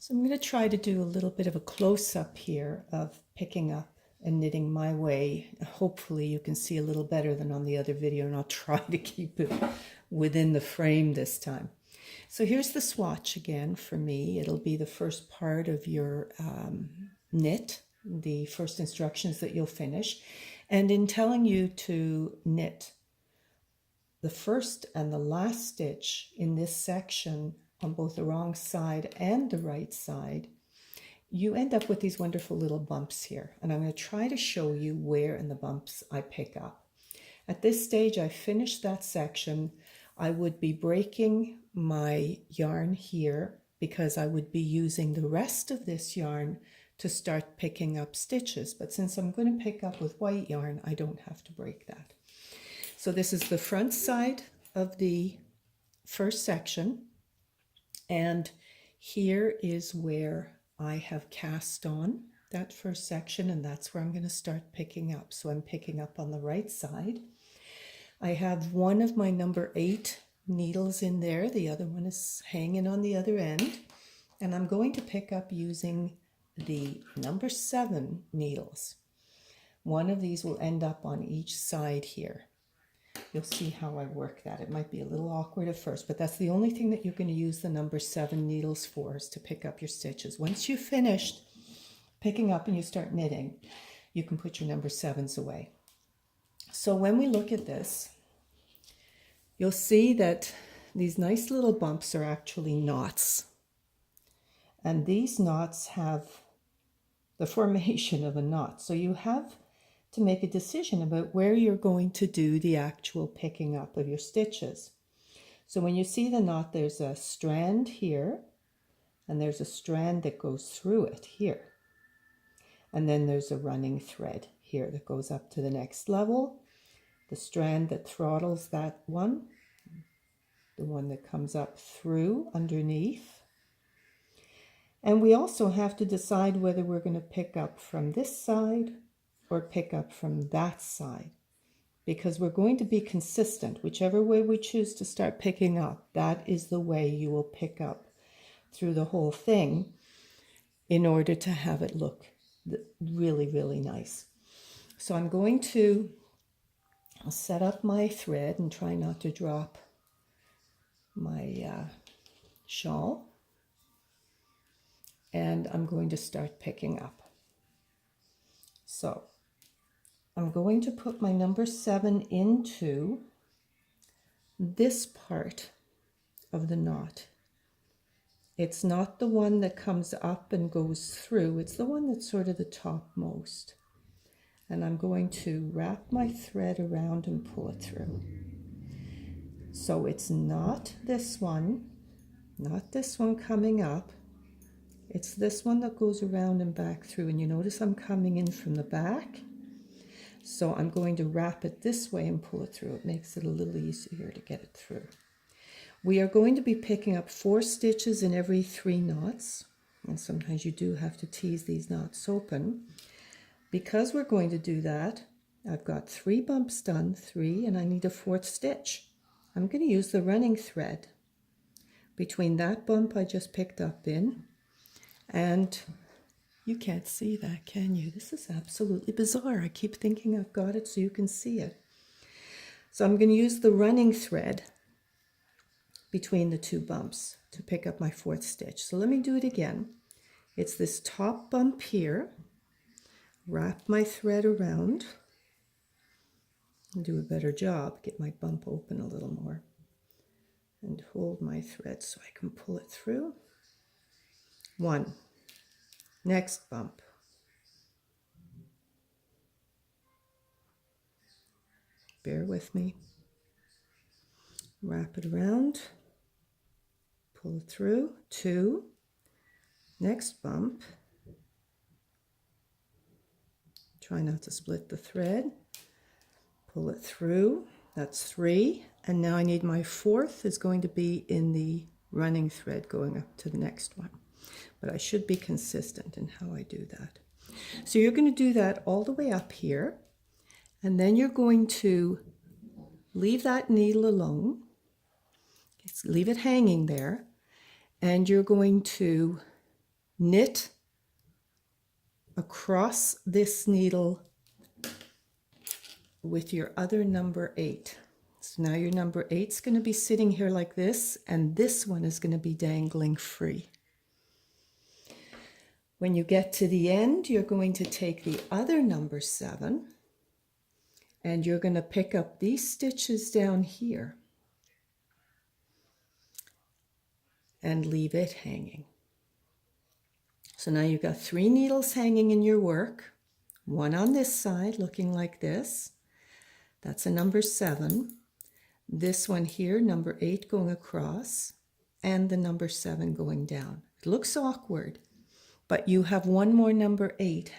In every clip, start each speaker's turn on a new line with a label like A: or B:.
A: So I'm going to try to do a little bit of a close-up here of picking up and knitting my way. Hopefully you can see a little better than on the other video, and I'll try to keep it within the frame this time. So here's the swatch again for me. It'll be the first part of your knit, the first instructions that you'll finish. And in telling you to knit the first and the last stitch in this section on both the wrong side and the right side, you end up with these wonderful little bumps here. And I'm going to try to show you where in the bumps I pick up. At this stage, I finished that section. I would be breaking my yarn here because I would be using the rest of this yarn to start picking up stitches. But since I'm going to pick up with white yarn, I don't have to break that. So this is the front side of the first section. And here is where I have cast on that first section, and that's where I'm going to start picking up. So I'm picking up on the right side. I have one of my number 8 needles in there. The other one is hanging on the other end. And I'm going to pick up using the number 7 needles. One of these will end up on each side here. You'll see how I work that. It might be a little awkward at first, but that's the only thing that you're going to use the number 7 needles for, is to pick up your stitches. Once you've finished picking up and you start knitting, you can put your number 7s away. So when we look at this, you'll see that these nice little bumps are actually knots. And these knots have the formation of a knot. So you have to make a decision about where you're going to do the actual picking up of your stitches. So when you see the knot, there's a strand here, and there's a strand that goes through it here. And then there's a running thread here that goes up to the next level. The strand that throttles that one, the one that comes up through underneath. And we also have to decide whether we're going to pick up from this side or pick up from that side, because we're going to be consistent. Whichever way we choose to start picking up, that is the way you will pick up through the whole thing in order to have it look really, really nice. So I'm going to set up my thread and try not to drop my shawl. And I'm going to start picking up. So I'm going to put my number 7 into this part of the knot. It's not the one that comes up and goes through. It's the one that's sort of the topmost. And I'm going to wrap my thread around and pull it through. So it's not this one coming up. It's this one that goes around and back through. And you notice I'm coming in from the back. So I'm going to wrap it this way and pull it through. It makes it a little easier to get it through. We are going to be picking up 4 stitches in every 3 knots. And sometimes you do have to tease these knots open. Because we're going to do that, I've got 3 bumps done, 3, and I need a 4th stitch. I'm going to use the running thread between that bump I just picked up in, and you can't see that, can you? This is absolutely bizarre. I keep thinking I've got it so you can see it. So I'm going to use the running thread between the 2 bumps to pick up my 4th stitch. So let me do it again. It's this top bump here. Wrap my thread around and do a better job. Get my bump open a little more. And hold my thread so I can pull it through. 1. Next bump. Bear with me. Wrap it around. Pull it through. 2. Next bump. Try not to split the thread. Pull it through. That's 3. And now I need my 4th is going to be in the running thread going up to the next one. But I should be consistent in how I do that. So you're going to do that all the way up here. And then you're going to leave that needle alone. Leave it hanging there. And you're going to knit across this needle with your other number 8. So now your number 8 is going to be sitting here like this, and this one is going to be dangling free. When you get to the end, you're going to take the other number 7 and you're going to pick up these stitches down here and leave it hanging. So now you've got 3 needles hanging in your work, one on this side looking like this. That's a number 7. This one here, number 8 going across, and the number 7 going down. It looks awkward, but you have one more number 8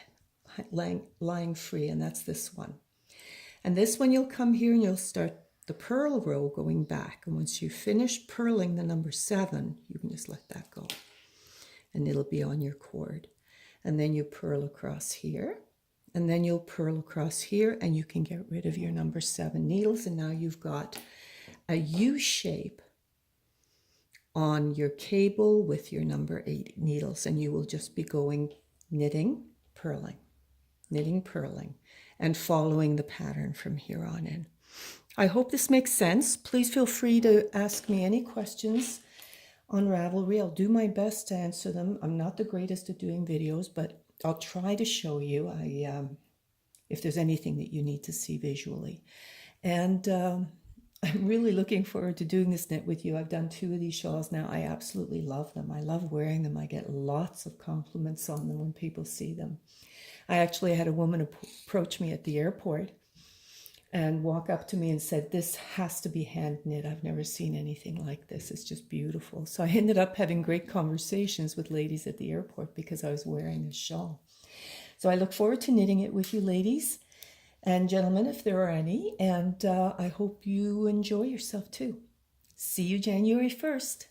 A: lying free, and that's this one. And this one you'll come here and you'll start the purl row going back. And once you finish purling the number 7, you can just let that go. And it'll be on your cord. And then you purl across here. And then you'll purl across here, and you can get rid of your number 7 needles. And now you've got a U shape on your cable with your number 8 needles. And you will just be going knitting, purling, and following the pattern from here on in. I hope this makes sense. Please feel free to ask me any questions on Ravelry. I'll do my best to answer them. I'm not the greatest at doing videos, but I'll try to show you if there's anything that you need to see visually. And I'm really looking forward to doing this knit with you. I've done 2 of these shawls now. I absolutely love them. I love wearing them. I get lots of compliments on them when people see them. I actually had a woman approach me at the airport and walk up to me and said, "This has to be hand knit. I've never seen anything like this. It's just beautiful." So I ended up having great conversations with ladies at the airport because I was wearing this shawl. So I look forward to knitting it with you ladies and gentlemen, if there are any, and I hope you enjoy yourself too. See you January 1st.